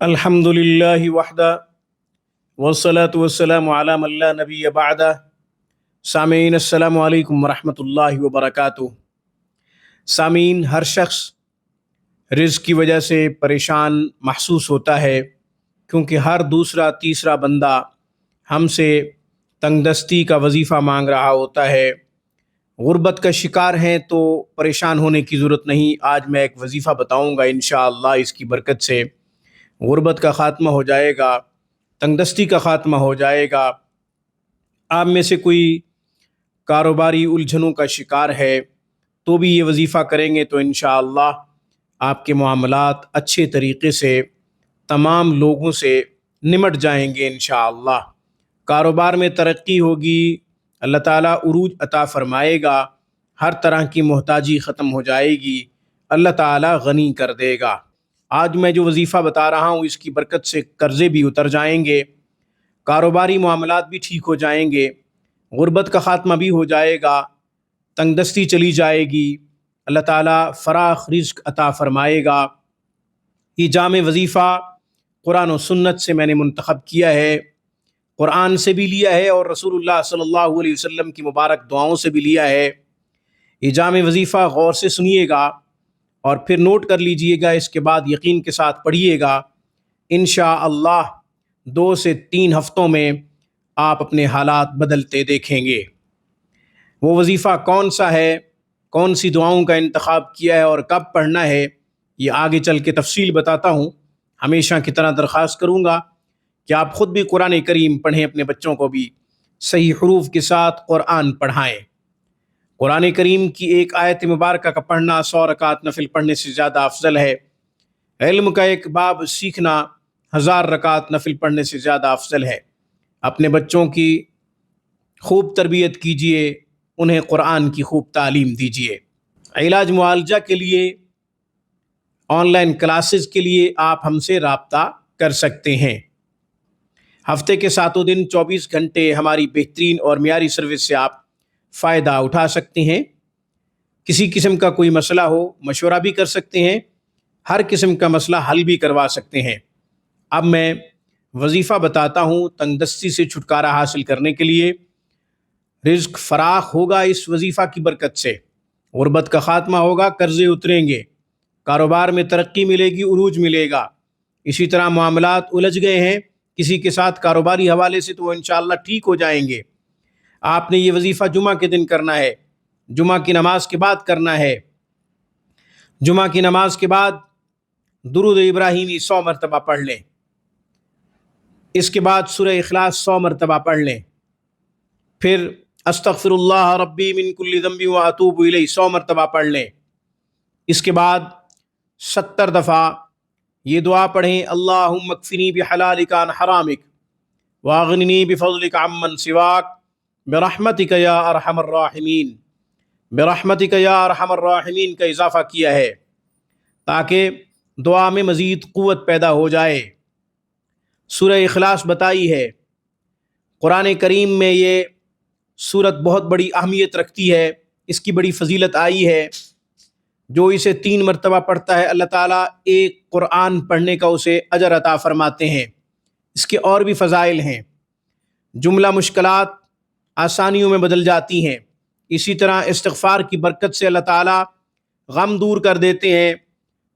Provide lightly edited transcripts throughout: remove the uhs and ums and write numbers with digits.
الحمدللہ وحدہ والصلاة والسلام علی من لا نبی بعدہ۔ سامعین السلام علیکم ورحمۃ اللہ وبرکاتہ۔ سامعین، ہر شخص رزق کی وجہ سے پریشان محسوس ہوتا ہے، کیونکہ ہر دوسرا تیسرا بندہ ہم سے تنگ دستی کا وظیفہ مانگ رہا ہوتا ہے۔ غربت کا شکار ہیں تو پریشان ہونے کی ضرورت نہیں۔ آج میں ایک وظیفہ بتاؤں گا، انشاءاللہ اس کی برکت سے غربت کا خاتمہ ہو جائے گا، تنگ دستی کا خاتمہ ہو جائے گا۔ آپ میں سے کوئی کاروباری الجھنوں کا شکار ہے تو بھی یہ وظیفہ کریں گے تو انشاءاللہ آپ کے معاملات اچھے طریقے سے تمام لوگوں سے نمٹ جائیں گے انشاءاللہ۔ کاروبار میں ترقی ہوگی، اللہ تعالیٰ عروج عطا فرمائے گا، ہر طرح کی محتاجی ختم ہو جائے گی، اللہ تعالیٰ غنی کر دے گا۔ آج میں جو وظیفہ بتا رہا ہوں اس کی برکت سے قرضے بھی اتر جائیں گے، کاروباری معاملات بھی ٹھیک ہو جائیں گے، غربت کا خاتمہ بھی ہو جائے گا، تنگ دستی چلی جائے گی، اللہ تعالیٰ فراخ رزق عطا فرمائے گا۔ یہ جامع وظیفہ قرآن و سنت سے میں نے منتخب کیا ہے، قرآن سے بھی لیا ہے اور رسول اللہ صلی اللہ علیہ وسلم کی مبارک دعاؤں سے بھی لیا ہے۔ یہ جامع وظیفہ غور سے سنیے گا اور پھر نوٹ کر لیجئے گا، اس کے بعد یقین کے ساتھ پڑھیے گا۔ انشاءاللہ 2 سے 3 ہفتوں میں آپ اپنے حالات بدلتے دیکھیں گے۔ وہ وظیفہ کون سا ہے، کون سی دعاؤں کا انتخاب کیا ہے اور کب پڑھنا ہے، یہ آگے چل کے تفصیل بتاتا ہوں۔ ہمیشہ کی طرح درخواست کروں گا کہ آپ خود بھی قرآن کریم پڑھیں، اپنے بچوں کو بھی صحیح حروف کے ساتھ قرآن پڑھائیں۔ قرآن کریم کی ایک آیت مبارکہ کا پڑھنا 100 رکعت نفل پڑھنے سے زیادہ افضل ہے۔ علم کا ایک باب سیکھنا 1000 رکعت نفل پڑھنے سے زیادہ افضل ہے۔ اپنے بچوں کی خوب تربیت کیجیے، انہیں قرآن کی خوب تعلیم دیجیے۔ علاج معالجہ کے لیے، آن لائن کلاسز کے لیے آپ ہم سے رابطہ کر سکتے ہیں۔ ہفتے کے 7 دن 24 گھنٹے ہماری بہترین اور معیاری سروس سے آپ فائدہ اٹھا سکتے ہیں۔ کسی قسم کا کوئی مسئلہ ہو مشورہ بھی کر سکتے ہیں، ہر قسم کا مسئلہ حل بھی کروا سکتے ہیں۔ اب میں وظیفہ بتاتا ہوں تنگ دستی سے چھٹکارا حاصل کرنے کے لیے۔ رزق فراخ ہوگا اس وظیفہ کی برکت سے، غربت کا خاتمہ ہوگا، قرضے اتریں گے، کاروبار میں ترقی ملے گی، عروج ملے گا۔ اسی طرح معاملات الجھ گئے ہیں کسی کے ساتھ کاروباری حوالے سے تو وہ انشاءاللہ ٹھیک ہو جائیں گے۔ آپ نے یہ وظیفہ جمعہ کے دن کرنا ہے، جمعہ کی نماز کے بعد کرنا ہے۔ جمعہ کی نماز کے بعد درود ابراہیمی 100 مرتبہ پڑھ لیں، اس کے بعد سورہ اخلاص 100 مرتبہ پڑھ لیں، پھر استغفر اللہ ربی من کل ذنب واتوب الیہ 100 مرتبہ پڑھ لیں۔ اس کے بعد 70 دفعہ یہ دعا پڑھیں، اللہم اکفنی بحلالک عن حرامک واغننی بفضلک عمن سواک برحمتک یا ارحم الراحمین۔ برحمتک یا ارحم الراحمین کا اضافہ کیا ہے تاکہ دعا میں مزید قوت پیدا ہو جائے۔ سورہ اخلاص بتائی ہے، قرآن کریم میں یہ سورت بہت بڑی اہمیت رکھتی ہے، اس کی بڑی فضیلت آئی ہے۔ جو اسے 3 مرتبہ پڑھتا ہے اللہ تعالیٰ ایک قرآن پڑھنے کا اسے اجر عطا فرماتے ہیں۔ اس کے اور بھی فضائل ہیں، جملہ مشکلات آسانیوں میں بدل جاتی ہیں۔ اسی طرح استغفار کی برکت سے اللہ تعالیٰ غم دور کر دیتے ہیں،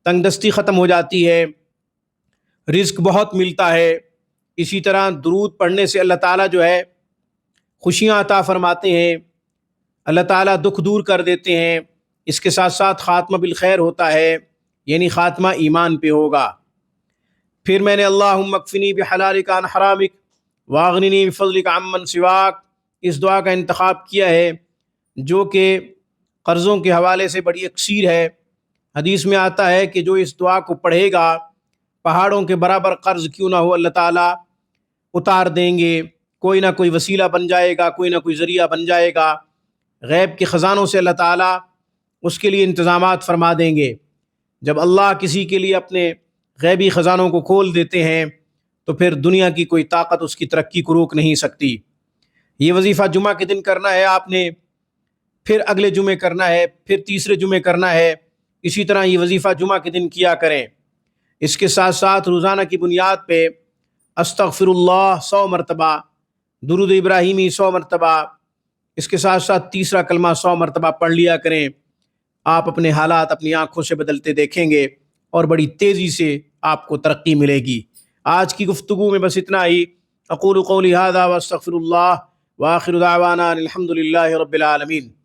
تنگ دستی ختم ہو جاتی ہے، رزق بہت ملتا ہے۔ اسی طرح درود پڑھنے سے اللہ تعالیٰ جو ہے خوشیاں عطا فرماتے ہیں، اللہ تعالیٰ دکھ دور کر دیتے ہیں۔ اس کے ساتھ ساتھ خاتمہ بالخیر ہوتا ہے، یعنی خاتمہ ایمان پہ ہوگا۔ پھر میں نے اللہم اکفنی بحلالک عن حرامک واغننی بفضلک عمن سواک اس دعا کا انتخاب کیا ہے، جو کہ قرضوں کے حوالے سے بڑی اکثیر ہے۔ حدیث میں آتا ہے کہ جو اس دعا کو پڑھے گا پہاڑوں کے برابر قرض کیوں نہ ہو اللہ تعالیٰ اتار دیں گے، کوئی نہ کوئی وسیلہ بن جائے گا، کوئی نہ کوئی ذریعہ بن جائے گا، غیب کے خزانوں سے اللہ تعالیٰ اس کے لیے انتظامات فرما دیں گے۔ جب اللہ کسی کے لیے اپنے غیبی خزانوں کو کھول دیتے ہیں تو پھر دنیا کی کوئی طاقت اس کی ترقی کو روک نہیں سکتی۔ یہ وظیفہ جمعہ کے دن کرنا ہے آپ نے، پھر اگلے جمعے کرنا ہے، پھر تیسرے جمعے کرنا ہے۔ اسی طرح یہ وظیفہ جمعہ کے دن کیا کریں۔ اس کے ساتھ ساتھ روزانہ کی بنیاد پہ استغفر اللہ 100 مرتبہ، درود ابراہیمی 100 مرتبہ، اس کے ساتھ ساتھ تیسرا کلمہ 100 مرتبہ پڑھ لیا کریں۔ آپ اپنے حالات اپنی آنکھوں سے بدلتے دیکھیں گے اور بڑی تیزی سے آپ کو ترقی ملے گی۔ آج کی گفتگو میں بس اتنا ہی۔ اقول قولی ھذا واستغفر اللہ وآخر دعوانا الحمد للہ رب العالمین۔